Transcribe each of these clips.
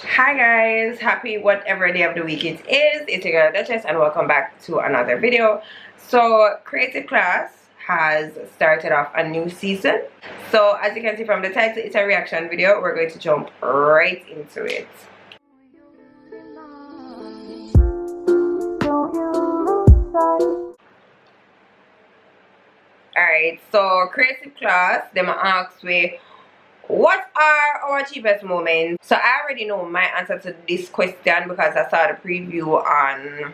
Hi guys, happy whatever day of the week it is. It's your girl Duchess and welcome back to another video. So Creative Class has started off a new season. So as you can see from the title, it's a reaction video. We're going to jump right into it. Alright, so Creative Class, them ask me, what are our cheapest moments? So I already know my answer to this question because I saw the preview on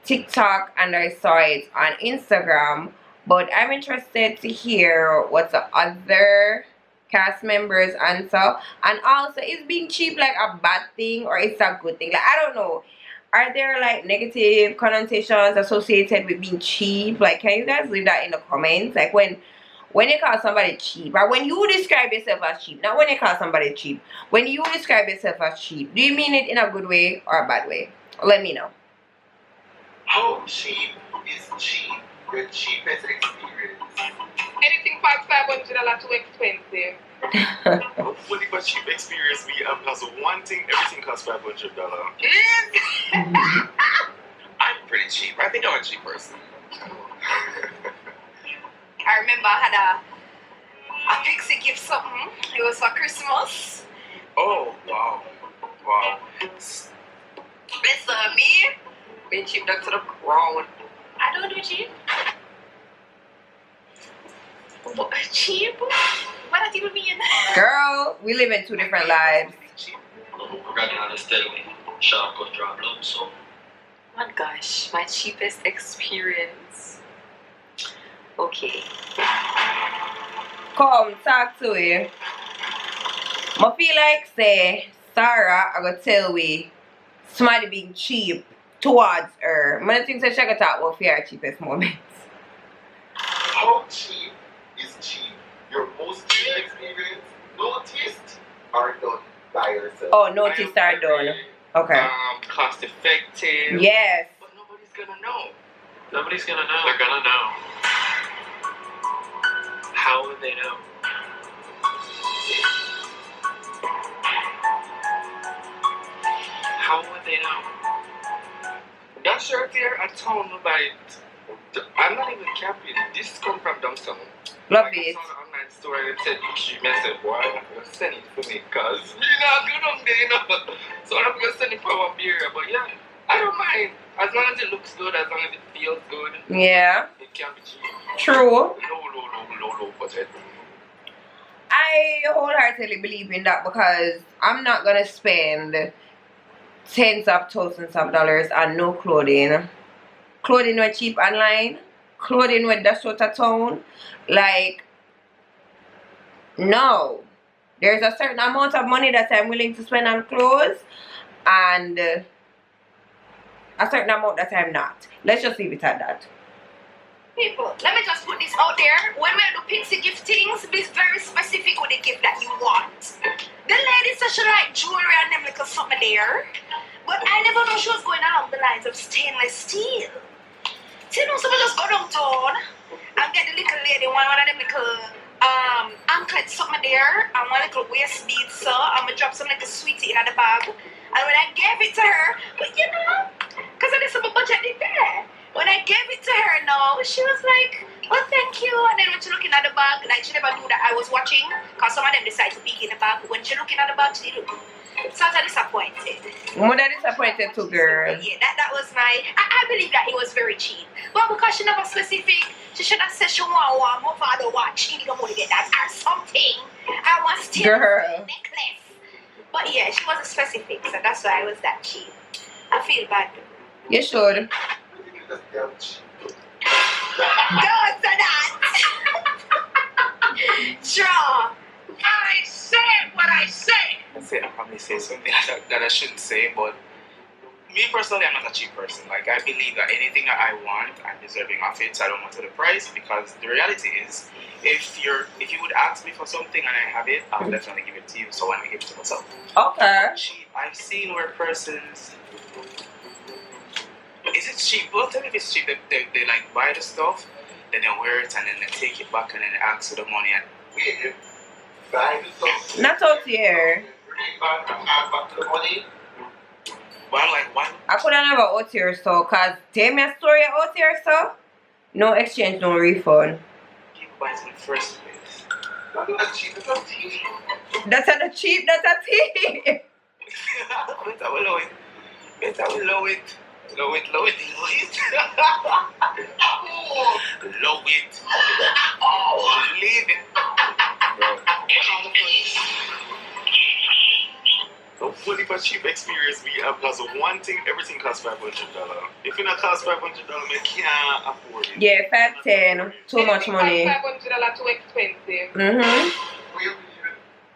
TikTok and I saw it on Instagram, but I'm interested to hear what the other cast members answer. And also, is being cheap like a bad thing or it's a good thing? Like, I don't know. Are there like negative connotations associated with being cheap? Like, can you guys leave that in the comments? Like, when you call somebody cheap, or when you describe yourself as cheap, not when you call somebody cheap, when you describe yourself as cheap, do you mean it in a good way or a bad way? Let me know. How cheap is cheap? The cheapest experience. Anything past $500 too expensive. Hopefully, for cheap experience, we have plus one thing. Everything costs $500. I'm pretty cheap. I think I'm a cheap person. I remember I had a pixie gift something. It was for Christmas. Oh wow, wow. Listen, me being cheap down to the ground. I don't do cheap. What, cheap? What does it mean? Girl, we live in two different lives. Oh my gosh, my cheapest experience. Okay. Come, talk to you. I feel like say Sarah I gonna tell we somebody being cheap towards her. I don't think so she gonna talk about for her cheapest moments. How cheap is cheap? Your most cheap experience, noticed, are done by yourself. Oh, noticed are done. Okay. Cost effective. Yes. But nobody's gonna know. Nobody's gonna know. They're gonna know. How would they know? How would they know? That shirt here at town, nobody. I'm not even capping. This come from Dumpster. Love Like, it. I saw an online store and it said you cheap. I said, boy, I'm gonna send it for me because me not good on there, you know. So I'm gonna send it for one beer. But yeah, I don't mind. As long as it looks good, as long as it feels good, Yeah. it can be cheap. True. Low budget. I wholeheartedly believe in that because I'm not gonna spend tens of thousands of dollars on no clothing. Clothing were cheap online. Clothing with the sort of tone. Like, no. There's a certain amount of money that I'm willing to spend on clothes and a certain amount that I'm not. Let's just leave it at that. People, let me just put this out there. When we do pixie gift things, be very specific with the gift that you want. The lady said she like jewelry and them little something there. But I never know she was going along the lines of stainless steel. So you know, someone just go downtown and get the little lady one of them little anklet something there and one little waist bead, so I'm gonna drop some little sweetie in the bag. And when I gave it to her, but you know, because I did some budget in there. When I gave it to her now, she was like, oh, thank you. And then when she looking at the bag, like she never knew that I was watching, because some of them decide to peek in the bag. But when she looking at the bag, she didn't. So I was disappointed. More than disappointed too, girl. Yeah, that was my, I believe that it was very cheap. But because she never specific, she should have said she want one, my father watch, she didn't want to get that, or something. I want still Girl. necklace. But yeah, she wasn't specific, so that's why I was that cheap. I feel bad. You should. Don't say that. Draw. I said what I said. I probably say something that I shouldn't say, but me personally, I'm not a cheap person. Like, I believe that anything that I want, I'm deserving of it, so I don't matter the price, because the reality is, if you would ask me for something and I have it, I'll definitely give it to you, so why not give it to myself? Okay. Cheap. I've seen where persons... Is it cheap? Well, tell me if it's cheap. They like buy the stuff, then they wear it, and then they take it back, and then they ask for the money, and wait, buy the stuff. Not out here. back to the money. Well, like one. I could have never out here, so, cause tell me a story out here, so. No exchange, no refund. People buy in the first place. That's cheap. That's not cheap. That's not cheap, that's a thief. Better we low it. Better we low it. Low it. Low it. Leave it. So fully for cheap experience we have because one thing, everything costs $500. If it not cost $500, we can't afford it. Yeah, 510, too much money. $500 too expensive. Mm-hmm.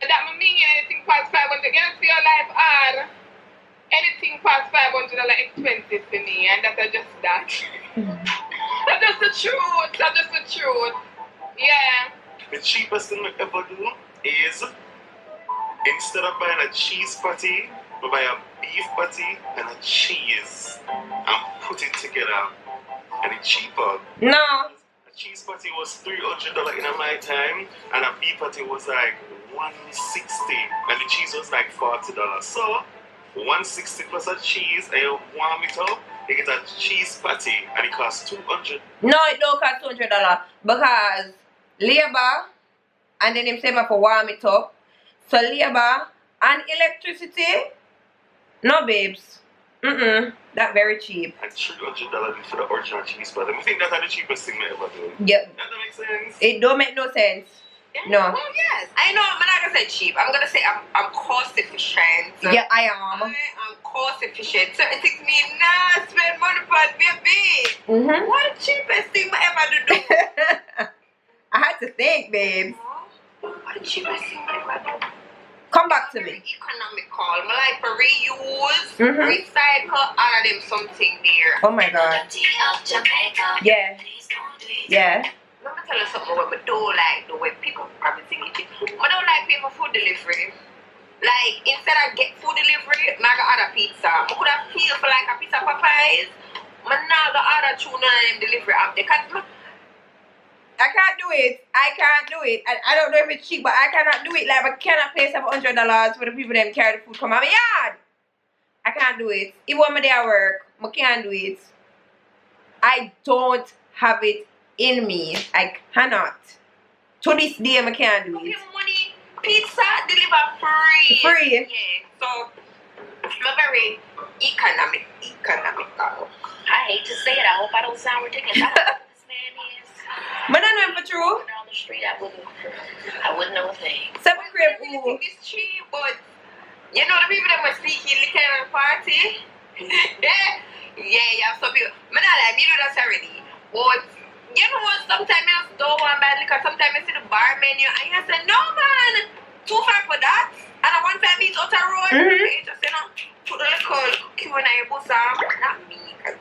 That mean anything past $500. You see your life hard. Anything past $500 expensive for me, and that's just that. That's just the truth. That's just the truth. Yeah. The cheapest thing we ever do is instead of buying a cheese patty, we buy a beef patty and a cheese and put it together. And it's cheaper. No. A cheese patty was $300 in my time, and a beef patty was like $160, and the cheese was like $40. So $160 plus a cheese, and you warm it up, you get a cheese patty, and it costs $200. No, it don't cost $200 because labor and then him say for warm it up. So labor and electricity, no babes. That very cheap. And $300 for the original cheese patty. I think that's the cheapest thing we ever do. Yep. Does that make sense? It don't make no sense. No. Well, yes. I know. I'm not gonna say cheap. I'm gonna say I'm cost efficient. Yeah, I am. I am cost efficient. Certain things me not spend money for baby. Mm-hmm. What the cheapest thing I ever do? I had to think, babes. What the cheapest thing I ever do? Come back to Very me. economical. I like for reuse, Mhm. recycle, all of them something there. Oh my god. Yeah. Yeah. Let me tell you something what I don't like the way people probably think it is. I don't like paying for food delivery. Like instead of get food delivery, I go order pizza. I could have feel for like a pizza Popeyes. I now go order tuna and delivery up there. I can't do it. I can't do it. And I don't know if it's cheap, but I cannot do it. Like I cannot pay $700 for the people that carry the food come out my yard. I can't do it. Even when I work, I can't do it. I don't have it in me. I cannot. To this day, I can't do it. Give money, pizza deliver free. Free. Yeah. So I'm very economical. I hate to say it. I hope I don't sound ridiculous. I don't know who this man is. But I know for true. Down the street, I wouldn't know a thing. Seven I crib. really think it's cheap, but you know the people that must speak in the kind of party. yeah. Some people. I'm not like me do that already, but. You know what, sometimes I don't want bad liquor, sometimes I see the bar menu and I say, no man, too far for that. And I one time it's out the road, they just, you know, put the liquor cue in your bosom. Not me, because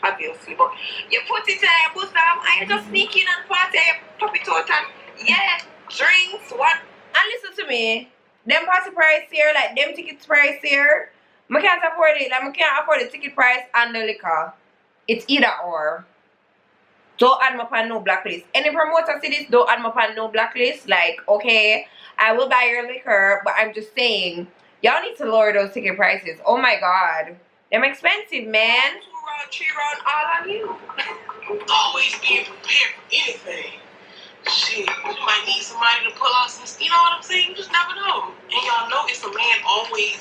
obviously, but you put it in your bosom and you just sneak in and party, you pop it out and, yeah, drinks, what? And listen to me. Them party price here, like them tickets price here, I can't afford it. Like I can't afford the ticket price and the liquor. It's either or. Don't add me up on no blacklist. Any promoter see this, don't add me up on no blacklist. Like, okay, I will buy your liquor, but I'm just saying, y'all need to lower those ticket prices. Oh my god. They're expensive, man. 2 round, 3 round, all on you. Always being prepared for anything. Shit, you might need somebody to pull out some, you know what I'm saying? You just never know. And y'all know it's a man always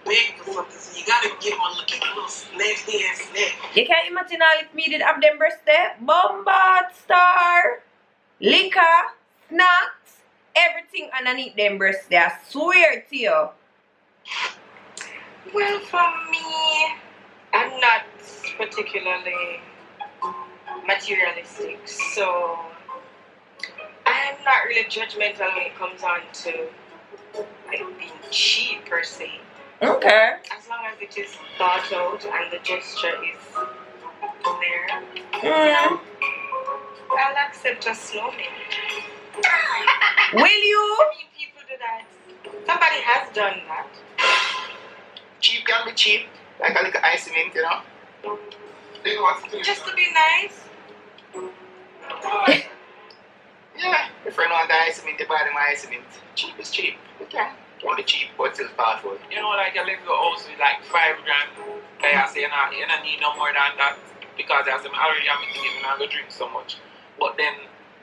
begging for something, so you gotta give him a little nasty ass snack. You can't imagine all if me did have them breast there. Bombard, star, liquor, snacks, everything underneath them breasts there. I swear to you. Well, for me, I'm not particularly materialistic, so I'm not really judgmental when it comes on to like being cheap per se. Okay. As long as it is thought out and the gesture is there, I'll accept a snowman. Will you? I mean, people do that. Somebody has done that. Cheap can be cheap. Like a little ice mint, you know? You know what to do. Just to be nice. Yeah. If you want the ice mint, you buy them ice mint. Cheap is cheap. You can. only cheap, but still fast food. You know, like I left the house with like 5 grand. Like I say, you don't need no more than that because I said, already I'm eating and I'm going to drink so much. But then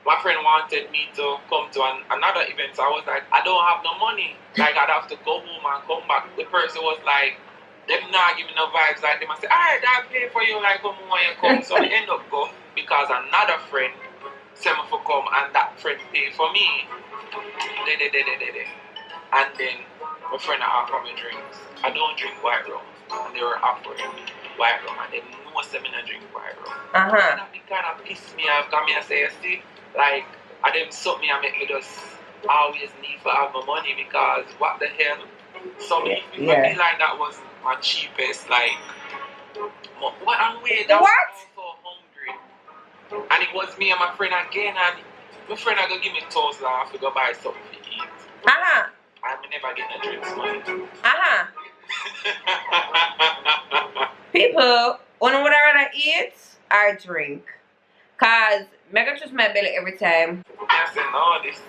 my friend wanted me to come to another event, so I was like, I don't have no money. Like I'd have to go home and come back. The person was like, them not giving no vibes like them. I said, alright, I'll pay for you like come when you come. So I end up go because another friend said me for come and that friend pay for me. And then my friend offered me drinks. I don't drink white rum. And they were offering me white rum and they know them in a drink white rum. And that kind of pissed me off because I say, see, like, I them suck me and make me just always need to have my money because what the hell? So me feel like that was my cheapest, like, what I'm weird. That was so hungry. And it was me and my friend again and my friend are gonna give me toast laugh to go buy something to eat. I'm never getting a drinks money. People, when would I rather eat or drink? Cause I can trust my belly every time. I said, no, this.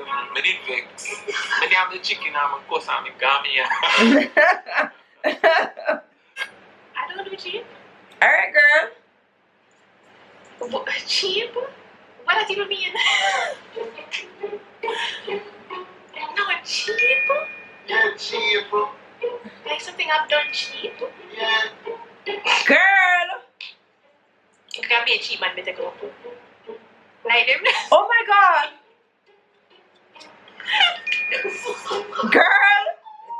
I did vex. I did have the chicken and my course and my gummy. I don't do cheap. Alright, girl. What, cheap? What does it even mean? Not cheap? Yeah, cheap. Like something I've done cheap? Yeah. Girl. It can be a cheap man, better go. Like them. Oh my god. Girl.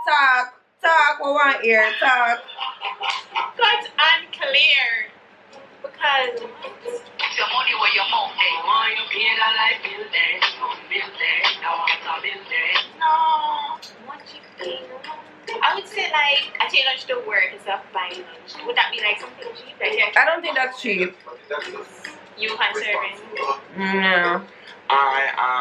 Talk. We want ear. Talk. Cut unclear. Because Your money where your mouth is. Why you pay the light bill there? Don't bill there. Now I'm not bill there. no, one cheap thing. I would say like I take lunch to work instead of buying lunch. Would that be like something cheap? Like I don't think that's cheap. you conserving? No.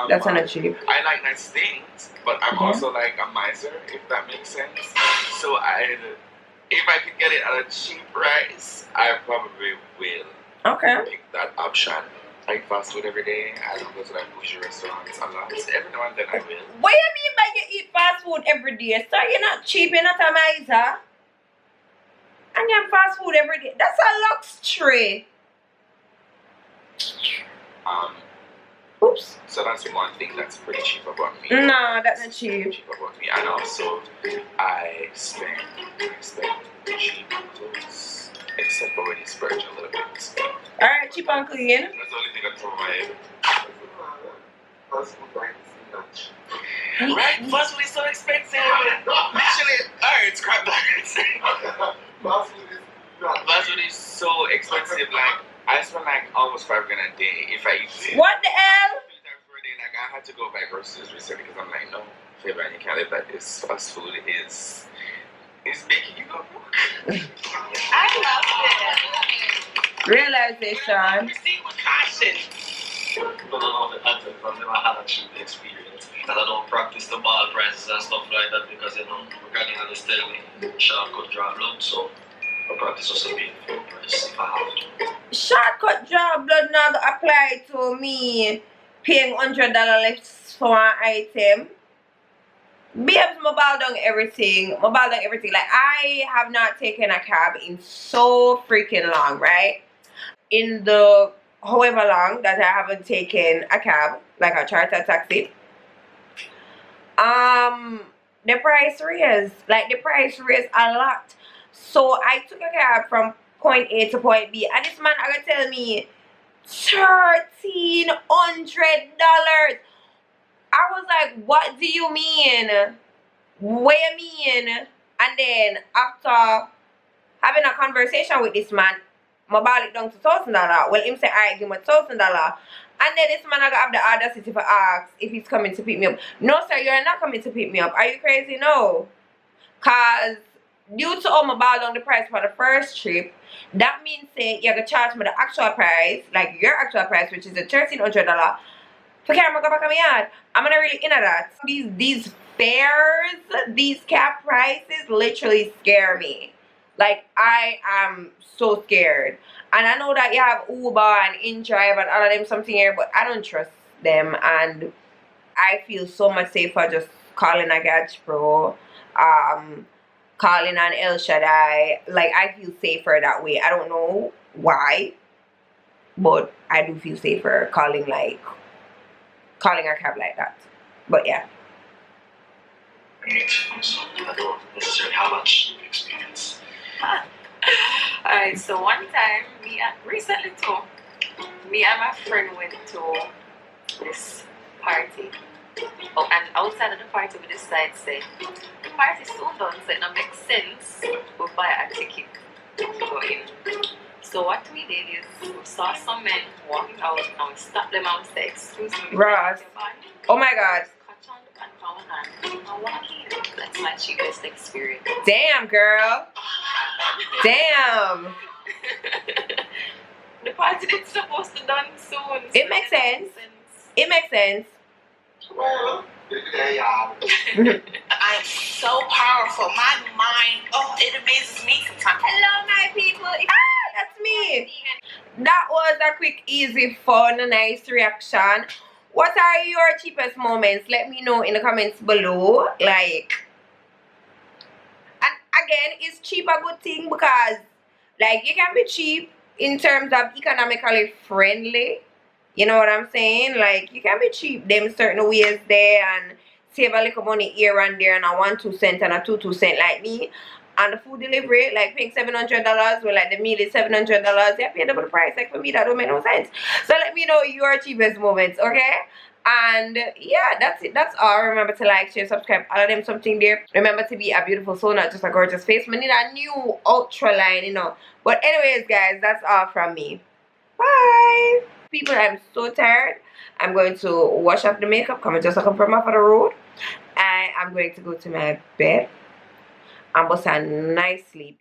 That's not cheap. I like nice things, but I'm also like a miser, if that makes sense. So if I can get it at a cheap price, I probably will Okay. pick that option. I eat fast food every day. I don't go to like bougie restaurants a lot. Every now and then I will. What do you mean by you eat fast food every day? So you're not cheap, you're not a miser. And you have fast food every day. That's a luxury. Oops. So that's one thing that's pretty cheap about me. No, that's not cheap. Cheap about me. And also, I spend cheap clothes, except for when you splurge a little bit. Alright, cheap and clean. That's the only thing I throw my head. Fast food prices is not. Right? Fast food is so expensive. Literally, alright, it's crap. Fast food is so expensive. Like, I spend like almost $5 grand a day if I eat it. What the hell? Like I had to go buy groceries recently because I'm like, no, Fabian, you can't live like this. Fast food is making you go broke. I love Realization. Proceed with caution. But I don't have it because I've never had a cheap experience. Because I don't practice the ball prices and stuff like that because regarding this tell me shortcut draw blood, so I practice also being full price if I have to. Shortcut draw blood now apply to me paying $100 less for an item. Babes, I bow down everything. Like, I have not taken a cab in so freaking long, right? In the however long that I haven't taken a cab, like a charter taxi, the price raised. Like, the price raised a lot. So I took a cab from point A to point B, and this man gonna tell me $1,300. I was like, what do you mean? What you mean? And then after having a conversation with this man, I ball it down to $1,000. Well, him say, alright, give me $1,000. And then this man I have the audacity to ask if he's coming to pick me up. No, sir, you're not coming to pick me up. Are you crazy? No. Cause due to my ball down the price for the first trip, that means say you're gonna charge me the actual price, like your actual price, which is the $1,300. For camera go back on my yard. I'm gonna really into that. These fares, these cap prices literally scare me. Like, I am so scared. And I know that you have Uber and InDrive and all of them something here, but I don't trust them, and I feel so much safer just calling a Gadge Pro, calling on El Shaddai. Like, I feel safer that way. I don't know why, but I do feel safer calling a cab like that. But yeah. So I don't necessarily have much experience. Alright, so one time, recently too, me and my friend went to this party. Oh, and outside of the party, we decided to say, the party's so done, so it don't make sense we buy a ticket to go in. So what we did is, we saw some men walking out and we stopped them and said, excuse me, Ross. Oh my God. Catch on the pound hand and walk in. That's my cheapest experience. Damn, girl. Damn. The party is supposed to done soon. It makes sense. It makes sense. Well, I'm so powerful. My mind, it amazes me sometimes. Hello, my people. That's me. That was a quick, easy, fun, nice reaction. What are your cheapest moments? Let me know in the comments below. Like, and again, is cheap a good thing? Because, like, you can be cheap in terms of economically friendly. You know what I'm saying? Like, you can be cheap them certain ways there and save a little money here and there, and a 1 2 cent and a 2 2 cent like me. And the food delivery, like paying $700, well, like the meal is $700. Yeah, pay double price. Like, for me, that don't make no sense. So let me know your cheapest moments, okay? And yeah, that's it. That's all. Remember to like, share, subscribe, all of them something there. Remember to be a beautiful soul, not just a gorgeous face. We need a new ultra line, you know. But anyways, guys, that's all from me. Bye. People, I'm so tired. I'm going to wash off the makeup. Come just come from off of the road. And I'm going to go to my bed and bust a nice sleep.